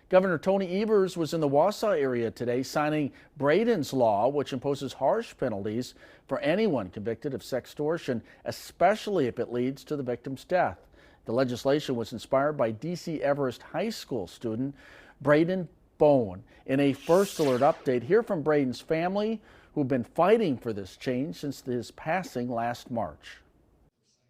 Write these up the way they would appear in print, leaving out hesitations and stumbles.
Governor Tony Evers was in the Wausau area today signing Bradyn's law, which imposes harsh penalties for anyone convicted of sextortion, especially if it leads to the victim's death. The legislation was inspired by D.C. Everest High School student Bradyn. In a First Alert update, hear from Bradyn's family, who've been fighting for this change since his passing last March.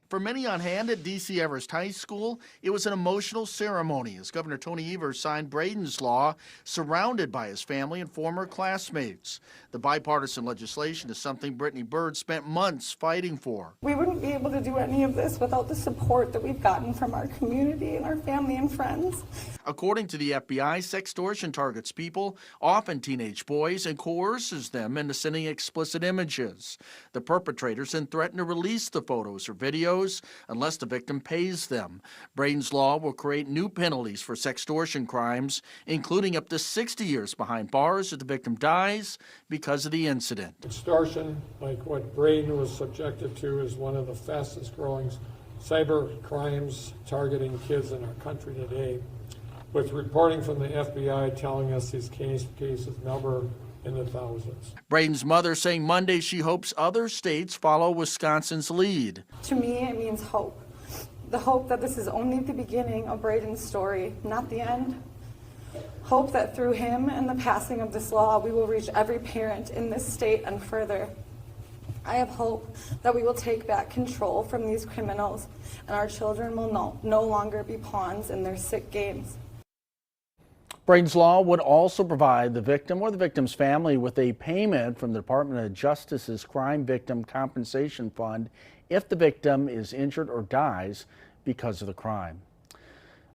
For many on hand at D.C. Everest High School, it was an emotional ceremony as Governor Tony Evers signed Bradyn's law, surrounded by his family and former classmates. The bipartisan legislation is something Brittany Byrd spent months fighting for. We wouldn't be able to do any of this without the support that we've gotten from our community and our family and friends. According to the FBI, sextortion targets people, often teenage boys, and coerces them into sending explicit images. The perpetrators then threaten to release the photos or videos unless the victim pays them. Bradyn's law will create new penalties for sextortion crimes, including up to 60 years behind bars if the victim dies because of the incident. Extortion, like what Bradyn was subjected to, is one of the fastest growing cyber crimes targeting kids in our country today, with reporting from the FBI telling us these cases number in the thousands. Bradyn's mother saying Monday she hopes other states follow Wisconsin's lead. To me, it means hope. The hope that this is only the beginning of Bradyn's story, not the end. Hope that through him and the passing of this law, we will reach every parent in this state and further. I have hope that we will take back control from these criminals and our children will no longer be pawns in their sick games. Bradyn's law would also provide the victim or the victim's family with a payment from the Department of Justice's Crime Victim Compensation Fund if the victim is injured or dies because of the crime.